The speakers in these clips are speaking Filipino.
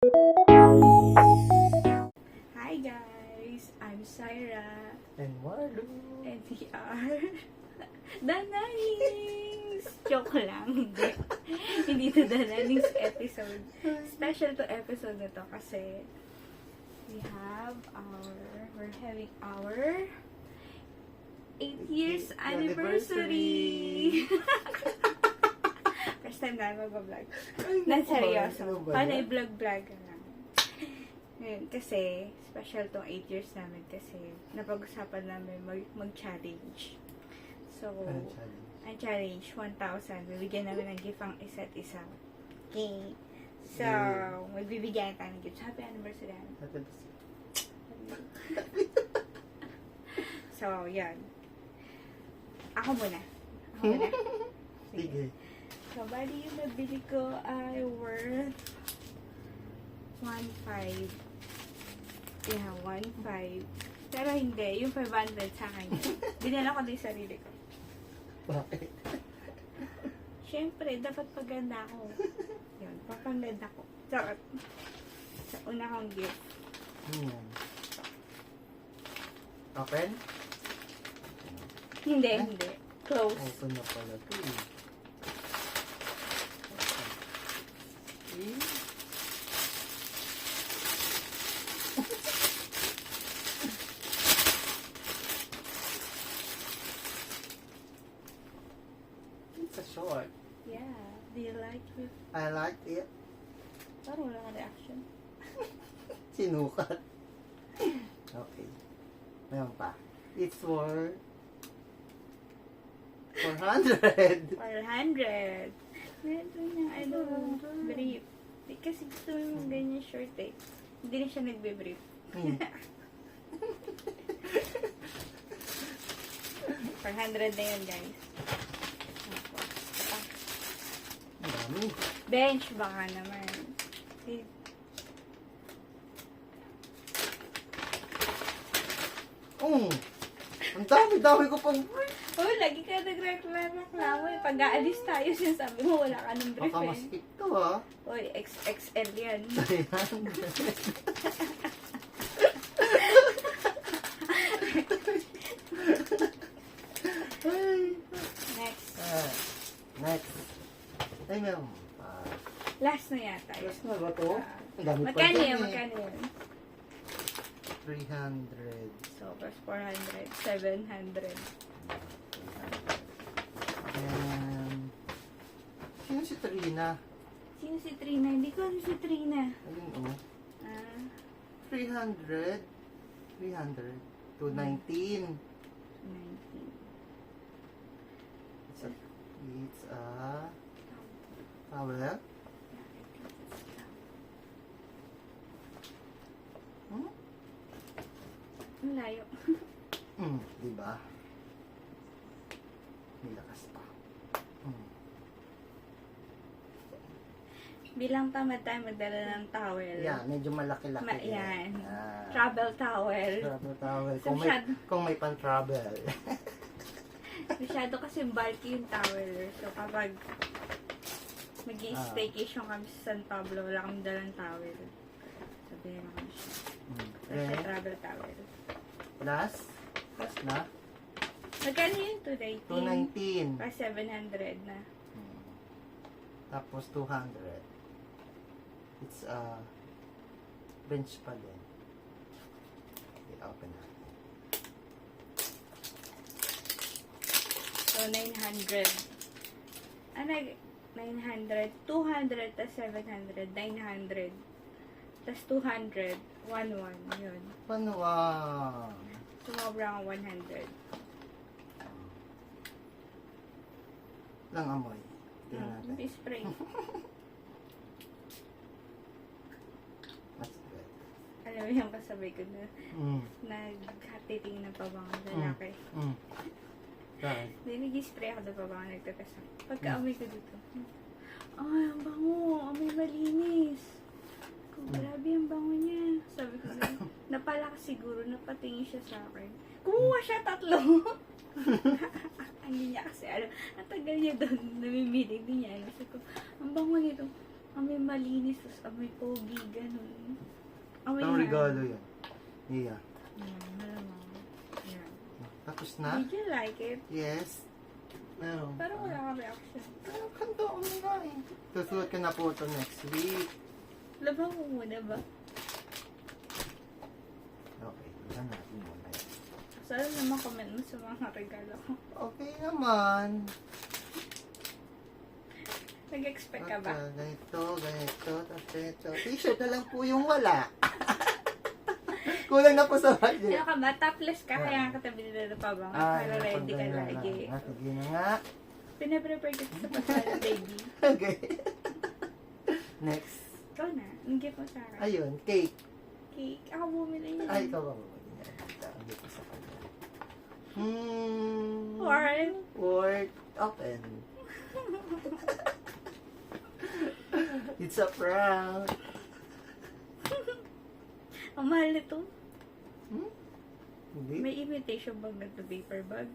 Hi guys, I'm Syra. And Marlo. And we are The Nanings! Joke lang, hindi. Hindi to The Nanings episode. Special to episode na to kasi we're having our 8 years anniversary! First time na mag-vlog. Na seryoso. Paano i-vlog-vlog ka lang. Ngayon, kasi, special tong 8 years namin kasi napag-usapan namin mag-challenge. So, ang challenge, 1,000. Bibigyan namin ng gift ang isa't isa. Okay. So, magbibigyan tayo ng gift. Happy anniversary. So, yan. Ako muna. Sige. So, bali yung nabili ko ay worth 1,500. Yeah, 1,500. Pero hindi, yung 500 sa akin. Dinala ko din sa sarili ko. Bakit? Siyempre, dapat paganda ako. Yun, papaganda ko. Sa una kong gift. Open? Hindi. Close. Open na pala ito eh. It's a short. Yeah. Do you like it? I like it. Parang wala kang reaction. Sinukat. Okay. Mayroon pa. It's for 400. 400. Meron niyang brief. Kasi gusto mo yung ganyan short eh. Hindi na siya nagbe-brief. 400 na yun, guys. Ang dami. Bench baka naman. Okay. Ang dami ko pang Oh, lagi ka nagreklamo eh. Pag aalis tayo, sinasabi mo wala ka ng brief baka eh. maskip to ha. Uy, XXL yan. Ayan. Next. Next. Ay, meron. Last na yata. Last na ba to? Ang dami pa Magkano dyan yun? eh. Magkano yun? 300. So, plus 400. 700. And sino si Trina? Sino si Trina? Hindi ko alam si Trina. Ayun oh. Ah, 300. 300. 219. 19. It's a towel. Ang layo. Diba? May lakas pa. Bilang tamad tayo magdala ng towel. Yeah, medyo malaki-laki. Yan. Ah, Travel towel. travel towel. So, Kung may pan-travel. Masyado kasi bulky yung towel. So, kapag mag-i-staycation kami sa San Pablo, wala kami dalang towel. Sabihin naman siya. So, siya travel towel. Last na? Magkano yun? 219? 219. Pa 700 na. Tapos 200. It's a bench pa din. I-open natin. So, 900. Ano? 900. 200 tas 700. 900. Tas 200. 1,1. Yun. Panuwang. Sumobra ang 100. Lang amoy. Tingnan natin. Spray. That's good. Alam mo yung kasabay ko na Mm. nagkatiting ng pabango lalaki. Right. Nag-spray ako ng pabango, nagtatas ako. Pagka-amoy ko dito, ay, ang bango, amoy malinis. Grabe ang bango niya. Sabi ko na, napalak siguro, napatingin siya sa akin. Kumuha siya 3. Ang niya kasi, ang tagal niya doon, namimilig din niya. Sabi ko, ang bango nito. Amoy malinis, tapos amoy pogi, ganun. Amoy Ang na. regalo yan. Yeah. Yan, malamang. Yan. Tapos na? Did you like it? Yes. Meron. Parang wala ka reaction. Pero kanta ko na nga eh. Susuot ka na po ito next week. Laban mo muna ba? Okay, tignan natin muna yan. Sana naman comment mo sa mga regalo ko. Okay naman. Nag-expect ka ba? Ganito, tapos ganito. T-shirt na lang po yung wala. Kulang na po sa budget. Ano ka ba? Topless ka, kaya katabi nila na pa ba? Para ready ka lagi. Sige na nga. Pinaprepare kita sa pagkain, baby. Okay. Next. Ikaw na. Ang gift mo sa akin. Ayun, cake. Cake. Ako bumili niya. Ay, ikaw ba bumili niya? Hindi ko sa kanya. Warren. Word open. It's a prank. Ang mahal nito. Hindi. May imitation bag na to, paper bag.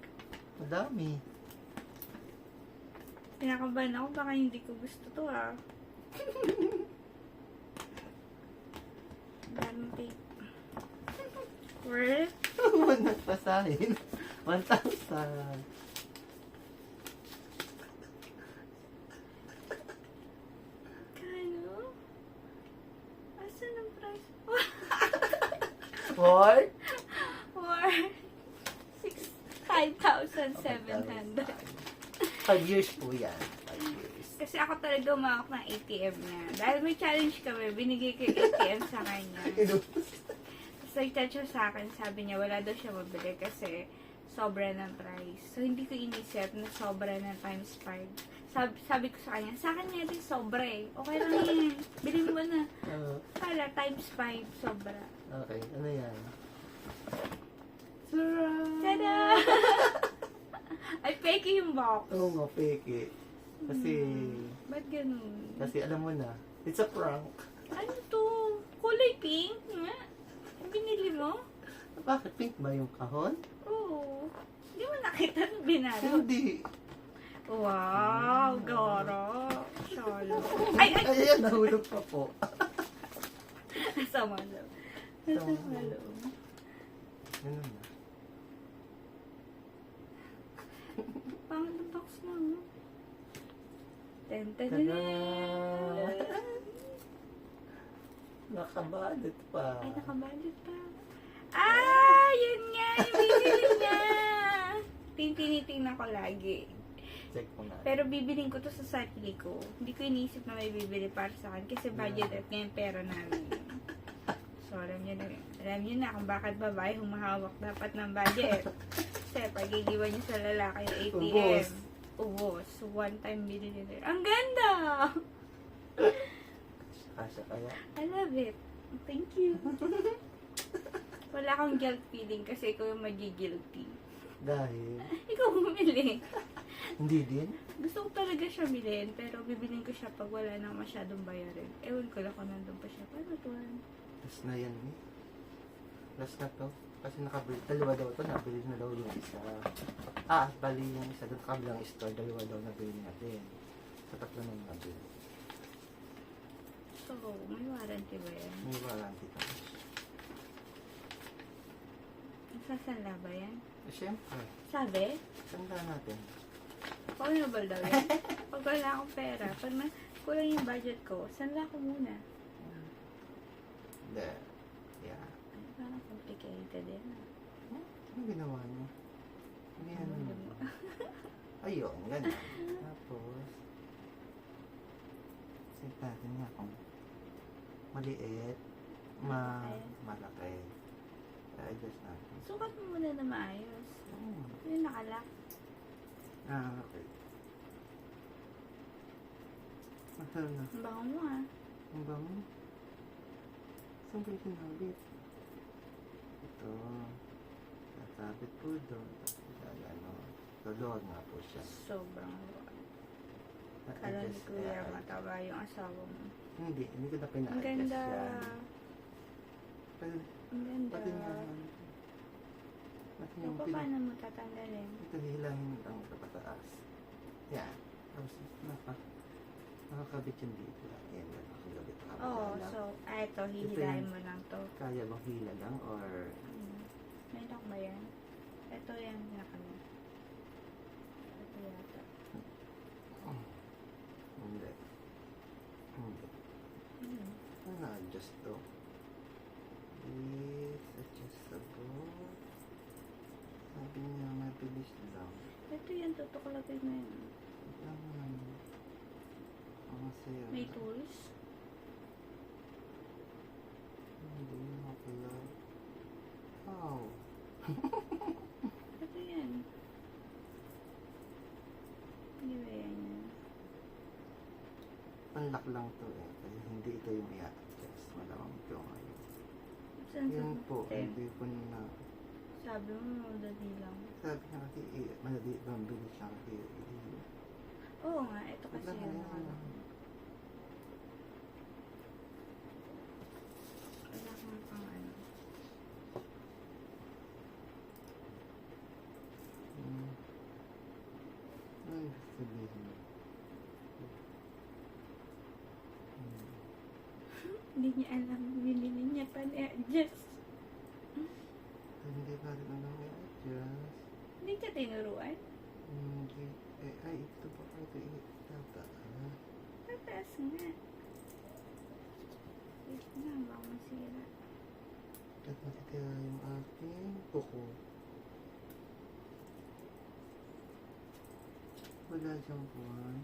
Madami. Pinakabahan ako, baka hindi ko gusto to ah. Daming tape. Worth? Huwag nagpasahin. 1,000. Kano? Asan ang price? What? Worth? 5,700. 5 years po yan. 5 years. Kasi ako talaga umawak ng ATM niya. Dahil may challenge kami, binigay ko yung ATM sa kanya. Tapos nag-chat siya sa akin, sabi niya wala daw siya mabili kasi sobra ng price. So hindi ko inisip na sobra ng times 5. Sabi ko sa kanya, sa akin nga din sobra eh. Okay lang yan. Bilhin mo na. Kala times 5, sobra. Okay, ano yan? Tada! Ay, fake yung box. Oo nga, fake eh. Kasi, Ba't ganun? kasi alam mo na, it's a prank. Ano to? Kulay pink nga. Binili mo? Bakit pink ba yung kahon? Oo. Hindi mo nakita nung binalo. Hindi. Wow, goro. Solo. Ay, ay! Ayan, nahulog pa po. Sama loob. Sama loob. Ganun na. Pangit ang box mo. Ten, ten, Tada! Nakabalot pa. Ay, nakabalot pa. Ah, yun nga, yung bibili niya. Tinitingnan ko lagi. Check mo na. Pero bibiling ko to sa sarili ko. Hindi ko iniisip na may bibili para sa akin kasi budget at ngayon pera namin. So, alam niyo na kung bakit babae humahawak dapat ng budget. Kasi pagigiwan niyo sa lalaki yung ATM. Ubos. Ubos. So, one time bilhin nila. Ang ganda! Kasya kaya. I love it. Thank you. Wala akong guilt feeling kasi ikaw yung magigilty. Dahil, Ikaw bumili. hindi din. Gusto ko talaga siya bilhin, pero bibilin ko siya pag wala nang masyadong bayarin. Ewan ko lang kung nandun pa siya. Paano to? Last na yan eh. Last na to. Kasi nakabili, dalawa daw to, nabili na daw yung isa. Bali yung isa doon kabilang store, dalawa daw nabili natin. Sa tatlo na yung nabili. So, may warranty ba yan? May warranty to. Nasasala ba yan? Siyempre, Sabi? tanda natin. Paunable daw yan. Pag wala akong pera, pag kulang yung budget ko, sanla ko muna. There. Yeah. Ay, parang complicated din. Ano ginawa niya? Ano yan? Ayun, ganun. Tapos, set natin niya kung maliit, malaki. I-adjust natin. Sukat mo muna na maayos. Oo. Yung nakalak. Okay. Mahal na. Ang bango mo ah. Ang bango. Saan ba yung sinabit? Ito. Nasabit po doon. Tapos ano. Lulod nga po siya. Sobrang kala ni Na-adjust Kuya yan. mataba yung asawa mo. Hindi ko na Ang pina-adjust ganda. yan. Ang ganda. Pati nga, pati Yung yung paano mo tatanggalin? ito hilangin lang sa pataas. Yan. Tapos, naka. Nakakabit yung dito. Yan, nakakabit. Oo, so, eto, hihilahin mo lang to. Kaya bang hila lang or... May lock ba yan? Ito yan na kami. Ito yata. Hindi. Hindi. Ano na-adjust to? It's adjustable. Sabi niya, mabilis lang. Ito yan, tutuklagay mo yan. Lang. Ang sa'yo. May tools. Hindi na pala. How? Ito yan. Hindi ba yan yan? Panlock lang to eh. Kaya hindi ito yung i-adjust. Malamang ito ngayon. Saan sa Yun po, button? hindi po na... Sabi mo, madali lang. Sabi niya kasi, madali, mabilis lang kasi. Oo nga, ito kasi Wala yung nga ano. yan. Wala kang pang ano. Ay, sabihin. Hindi niya alam, binili niya pa ni-adjust. Hindi pa rin ano i-adjust. Hindi ka tinuruan? Hindi. Ay, ito pa. Ito itata. Tataas nga. Wait na, baka masira. At matitira yung aking kuko. Wala siyang buwan.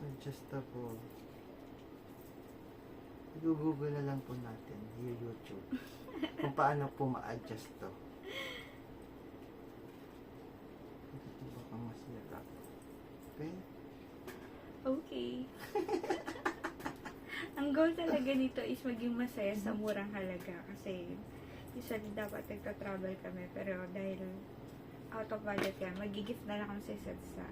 Adjustable. I-google na lang po natin, yung YouTube, kung paano po ma-adjust to. Ito baka masira. Okay? Okay. Ang goal talaga nito is maging masaya sa murang halaga kasi usually dapat nagka-travel kami pero dahil out of budget yan, mag-gift na lang kami sa isa't isa.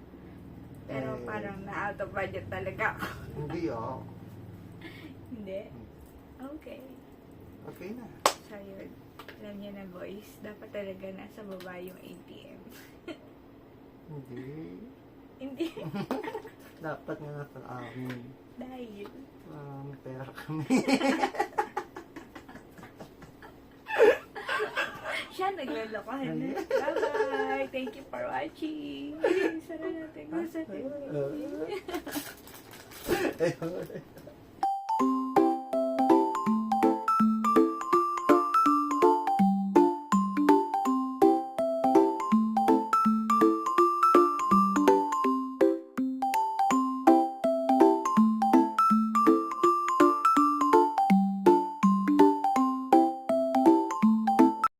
Pero Eh. parang na out of budget talaga ako. Hindi oh. Hindi? Okay. Okay na. So yun, alam niyo na boys, dapat talaga nasa baba yung ATM. Hindi. Hindi. Dapat nga nasa amin. Dahil. May pera kami. Siya naglalokohan na. Bye-bye! Thank you for watching! Sara natin. Gusto Ayun.